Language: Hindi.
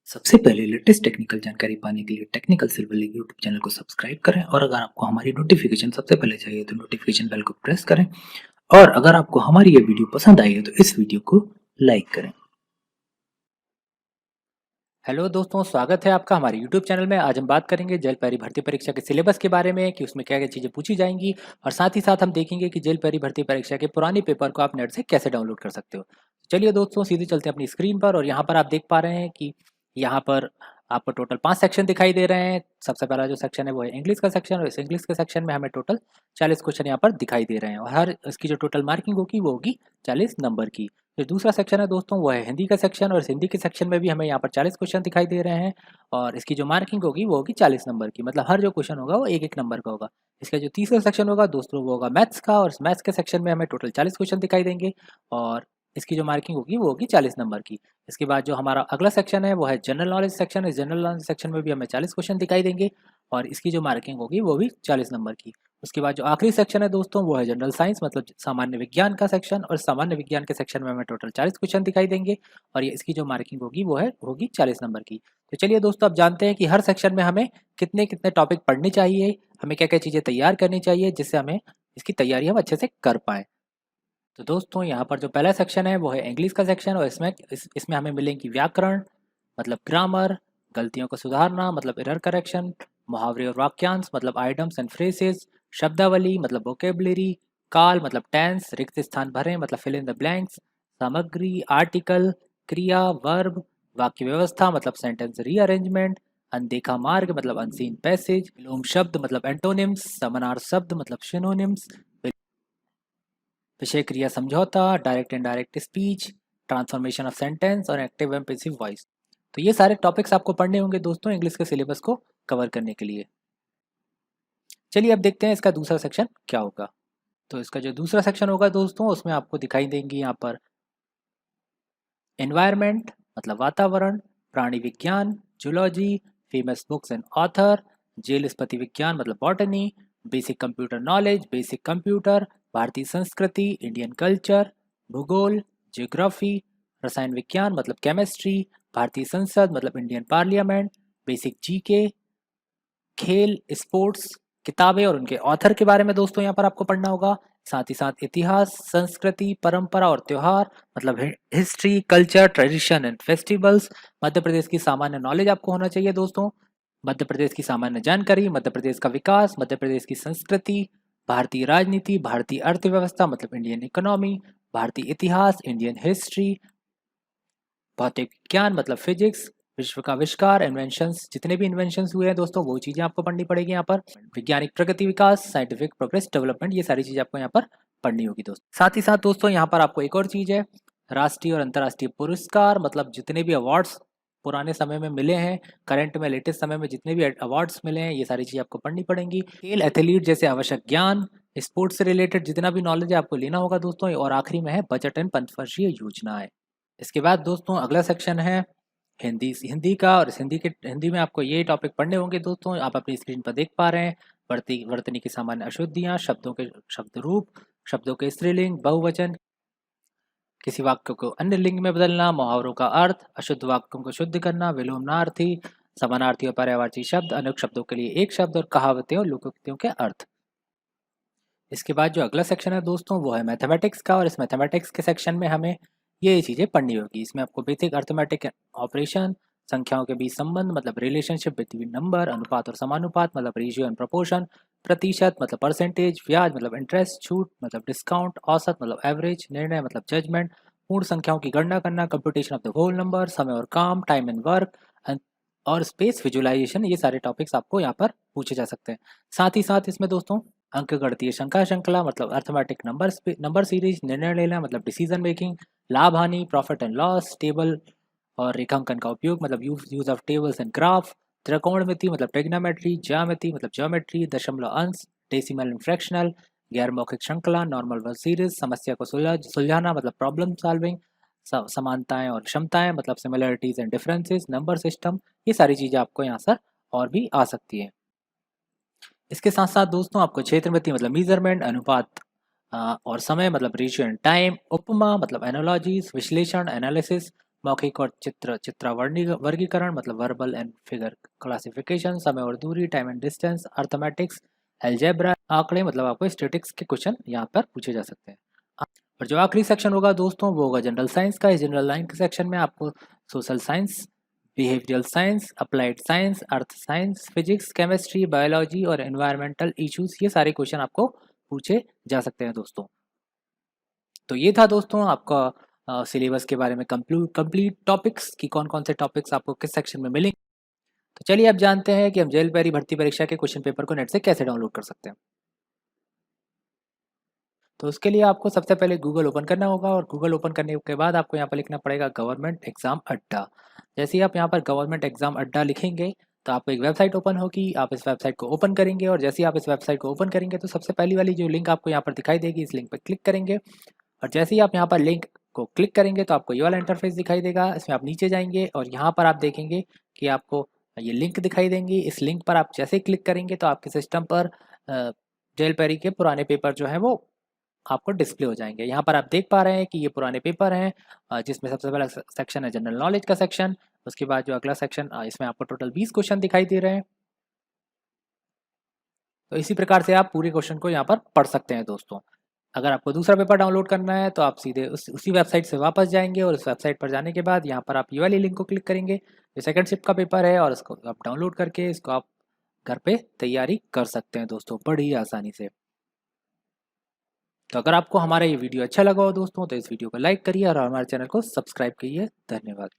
सबसे पहले लेटेस्ट टेक्निकल जानकारी पाने के लिए technical silver league YouTube channel को सब्सक्राइब करें और अगर आपको हमारी नोटिफिकेशन सबसे पहले चाहिए तो नोटिफिकेशन बेल को प्रेस करें और अगर आपको हमारी ये वीडियो पसंद आई है तो इस वीडियो को लाइक करें। हेलो दोस्तों, स्वागत है आपका हमारे यूट्यूब चैनल में। आज हम बात करेंगे जेल पहरी भर्ती परीक्षा के सिलेबस के बारे में कि उसमें क्या क्या चीज़ें पूछी जाएंगी और साथ ही साथ हम देखेंगे कि जेल पहरी भर्ती परीक्षा के पुराने पेपर को आप नेट से कैसे डाउनलोड कर सकते हो। चलिए दोस्तों, सीधे चलते हैं अपनी स्क्रीन पर और यहाँ पर आप देख पा रहे हैं कि यहाँ पर आपको टोटल 5 सेक्शन दिखाई दे रहे हैं। सबसे पहला जो सेक्शन है वो है इंग्लिश का सेक्शन और इस इंग्लिश के सेक्शन में हमें टोटल 40 क्वेश्चन यहाँ पर दिखाई दे रहे हैं और हर इसकी जो टोटल मार्किंग होगी वो होगी 40 नंबर की। जो दूसरा सेक्शन है दोस्तों वो है हिंदी का सेक्शन और इस हिंदी के सेक्शन में भी हमें यहाँ पर 40 क्वेश्चन दिखाई दे रहे हैं और इसकी जो मार्किंग होगी वो होगी 40 नंबर की। मतलब हर जो क्वेश्चन होगा वो एक एक नंबर का होगा। इसका जो तीसरा सेक्शन होगा दोस्तों वो होगा मैथ्स का और इस मैथ्स के सेक्शन में हमें टोटल 40 क्वेश्चन दिखाई देंगे और इसकी जो मार्किंग होगी वो होगी 40 नंबर की। इसके बाद जो हमारा अगला सेक्शन है वो है जनरल नॉलेज सेक्शन। इस जनरल नॉलेज सेक्शन में भी हमें 40 क्वेश्चन दिखाई देंगे और इसकी जो मार्किंग होगी वो भी 40 नंबर की। उसके बाद जो आखिरी सेक्शन है दोस्तों वो है जनरल साइंस मतलब सामान्य विज्ञान का सेक्शन और सामान्य विज्ञान के सेक्शन में हमें टोटल 40 क्वेश्चन दिखाई देंगे और ये इसकी जो मार्किंग होगी वो होगी 40 नंबर की। तो चलिए दोस्तों, अब जानते हैं कि हर सेक्शन में हमें कितने कितने टॉपिक पढ़ने चाहिए, हमें क्या क्या चीज़ें तैयार करनी चाहिए जिससे हमें इसकी तैयारी हम अच्छे से कर पाएँ। तो दोस्तों, यहाँ पर जो पहला सेक्शन है वो है इंग्लिश का सेक्शन और इसमें हमें मिलेंगी व्याकरण मतलब ग्रामर, गलतियों को सुधारना मतलब एरर करेक्शन, मुहावरे और वाक्यांश मतलब आइडम्स एंड फ्रेजेस, शब्दावली मतलब वोकेबलरी, काल मतलब टेंस, रिक्त स्थान भरें मतलब फिल इन द ब्लैंक्स, सामग्री आर्टिकल, क्रिया वर्ब, वाक्य व्यवस्था मतलब सेंटेंस रीअरेंजमेंट, अनदेखा मार्ग मतलब अनसीन पैसेज, विलोम शब्द मतलब एंटोनिम्स, समानार्थक शब्द मतलब सिनोनिम्स, विषय क्रिया समझौता, direct and direct speech, transformation of sentence और एक्टिव एंड पैसिव वॉइस। तो ये सारे टॉपिक्स आपको पढ़ने होंगे दोस्तों इंग्लिश के सिलेबस को कवर करने के लिए। चलिए अब देखते हैं इसका दूसरा सेक्शन क्या होगा। तो इसका जो दूसरा सेक्शन होगा दोस्तों उसमें आपको दिखाई देंगी यहाँ पर एनवायरनमेंट मतलब वातावरण, प्राणी विज्ञान zoology, famous books and author, जेल स्पति विज्ञान मतलब botany, basic computer knowledge basic computer, भारतीय संस्कृति इंडियन कल्चर, भूगोल जियोग्राफी, रसायन विज्ञान मतलब केमिस्ट्री, भारतीय संसद मतलब इंडियन पार्लियामेंट, बेसिक जीके, खेल स्पोर्ट्स, किताबें और उनके ऑथर के बारे में दोस्तों यहाँ पर आपको पढ़ना होगा। साथ ही साथ इतिहास संस्कृति परंपरा और त्योहार मतलब history culture tradition and festivals, Madhya Pradesh की सामान्य नॉलेज आपको होना चाहिए दोस्तों, मध्य प्रदेश की सामान्य जानकारी, मध्य प्रदेश का विकास, मध्य प्रदेश की संस्कृति, भारतीय राजनीति भारतीय अर्थव्यवस्था मतलब इंडियन इकोनॉमी, भारतीय इतिहास इंडियन हिस्ट्री, भौतिक विज्ञान मतलब फिजिक्स, विश्व का आविष्कार इन्वेंशंस जितने भी इन्वेंशंस हुए हैं दोस्तों वो चीज़ें आपको पढ़नी पड़ेगी यहाँ पर, वैज्ञानिक प्रगति विकास साइंटिफिक प्रोग्रेस डेवलपमेंट ये सारी चीज़ें आपको यहाँ पर पढ़नी होगी दोस्तों। साथ ही साथ दोस्तों यहाँ पर आपको एक और चीज़ है राष्ट्रीय और अंतर्राष्ट्रीय पुरस्कार मतलब जितने भी अवार्ड्स पुराने समय में मिले हैं करंट में लेटेस्ट समय में जितने भी अवार्ड्स मिले हैं ये सारी चीज़ें आपको पढ़नी पड़ेंगी। खेल एथलीट जैसे आवश्यक ज्ञान स्पोर्ट्स से रिलेटेड जितना भी नॉलेज है आपको लेना होगा दोस्तों और आखिरी में है बजट एंड पंचवर्षीय योजनाएं। इसके बाद दोस्तों अगला सेक्शन है हिंदी हिंदी का और इस हिंदी में आपको ये टॉपिक पढ़ने होंगे दोस्तों। आप अपनी स्क्रीन पर देख पा रहे हैं वर्तनी की सामान्य अशुद्धियाँ, शब्दों के शब्द रूप, शब्दों के स्त्रीलिंग बहुवचन, किसी वाक्य को अन्य लिंग में बदलना, मुहावरों का अर्थ, अशुद्ध वाक्यों को शुद्ध करना, विलोमनार्थी समानार्थी और पर्यायवाची शब्द, अनेक शब्दों के लिए एक शब्द और कहावतें और लोकोक्तियों के अर्थ। इसके बाद जो अगला सेक्शन है दोस्तों वो है मैथमेटिक्स का और इस मैथमेटिक्स के सेक्शन में हमें ये चीज़ें पढ़नी होगी। इसमें आपको बेसिक अर्थमेटिक ऑपरेशन, संख्याओं के बीच संबंध मतलब रिलेशनशिप बिटवीन नंबर, अनुपात और समानुपात मतलब रेशियो एंड प्रोपोर्शन, प्रतिशत मतलब परसेंटेज, ब्याज मतलब इंटरेस्ट, छूट मतलब डिस्काउंट, औसत मतलब एवरेज, निर्णय मतलब जजमेंट, पूर्ण संख्याओं की गणना करना, computation of the whole number, समय और काम टाइम एंड वर्क और स्पेस विजुअलाइजेशन ये सारे टॉपिक्स आपको यहाँ पर पूछे जा सकते हैं। साथ ही साथ इसमें दोस्तों अंकगणितीय शंका श्रृंखला मतलब अर्थमेटिक नंबर सीरीज, निर्णय लेना मतलब डिसीजन मेकिंग, लाभ हानि प्रॉफिट एंड लॉस, टेबल और रेखांकन का उपयोग मतलब use of tables and graph, त्रिकोणमिति मतलब ट्रिग्नोमेट्री, ज्यामिति मतलब ज्योमेट्री, दशमलव अंश डेसिमल एंड फ्रैक्शनल, गैर मौखिक श्रृंखला नॉर्मल वर्ड सीरीज, समस्या को सुलझाना मतलब प्रॉब्लम सॉल्विंग, समानताएं और क्षमताएं मतलब similarities and differences, number system ये सारी चीज़ें आपको यहाँ सर और भी आ सकती है। इसके साथ साथ दोस्तों आपको क्षेत्रमिति मतलब मीजरमेंट, अनुपात और समय मतलब रेशियो एंड टाइम, उपमा मतलब एनालॉजीज, विश्लेषण एनालिसिस, मौखिक और वर्गीकरण मतलब वर्बल एंड फिगर क्लासिफिकेशन, समय और दूरी, time and distance, arithmetics, algebra, आंकड़े मतलब आपको स्टैटिस्टिक्स के क्वेश्चन यहाँ पर पूछे जा सकते हैं। और जो आखिरी सेक्शन होगा दोस्तों वो होगा जनरल साइंस का। इस जनरल लाइन के सेक्शन में आपको social science, behavioural science, applied science, earth science, physics, chemistry, biology और एनवायरमेंटल इश्यूज, ये सारे क्वेश्चन आपको पूछे जा सकते हैं दोस्तों। तो ये था दोस्तों आपका सिलेबस के बारे में कंप्लीट टॉपिक्स कि कौन कौन से टॉपिक्स आपको किस सेक्शन में मिलेंगे। तो चलिए अब जानते हैं कि हम जेएल पेरी भर्ती परीक्षा के क्वेश्चन पेपर को नेट से कैसे डाउनलोड कर सकते हैं। तो उसके लिए आपको सबसे पहले गूगल ओपन करना होगा और गूगल ओपन करने के बाद आपको यहाँ पर लिखना पड़ेगा गवर्नमेंट एग्जाम अड्डा। जैसे ही आप यहाँ पर गवर्नमेंट एग्जाम अड्डा लिखेंगे तो आपको एक वेबसाइट ओपन होगी, आप इस वेबसाइट को ओपन करेंगे और जैसे ही आप इस वेबसाइट को ओपन करेंगे तो सबसे पहली वाली जो लिंक आपको यहाँ पर दिखाई देगी, इस लिंक पर क्लिक करेंगे और जैसे ही आप यहाँ पर लिंक को क्लिक करेंगे तो आपको ये वाला इंटरफेस दिखाई देगा। इसमें आप नीचे जाएंगे और यहाँ पर आप देखेंगे कि आपको ये लिंक दिखाई देंगी। इस लिंक पर आप जैसे ही क्लिक करेंगे तो आपके सिस्टम पर जेएल पेरी के पुराने पेपर जो है वो आपको डिस्प्ले हो जाएंगे। यहाँ पर आप देख पा रहे हैं कि ये पुराने पेपर हैं, जिसमें सबसे पहला सेक्शन है जनरल नॉलेज का सेक्शन। उसके बाद जो अगला सेक्शन, इसमें आपको टोटल 20 क्वेश्चन दिखाई दे रहे हैं। तो इसी प्रकार से आप पूरे क्वेश्चन को यहाँ पर पढ़ सकते हैं दोस्तों। अगर आपको दूसरा पेपर डाउनलोड करना है तो आप सीधे उसी वेबसाइट से वापस जाएंगे और उस वेबसाइट पर जाने के बाद यहाँ पर आप ये वाली लिंक को क्लिक करेंगे। ये सेकंड शिफ्ट का पेपर है और इसको आप डाउनलोड करके इसको आप घर पे तैयारी कर सकते हैं दोस्तों बड़ी आसानी से। तो अगर आपको हमारा ये वीडियो अच्छा लगा हो दोस्तों तो इस वीडियो को लाइक करिए और हमारे चैनल को सब्सक्राइब करिए। धन्यवाद।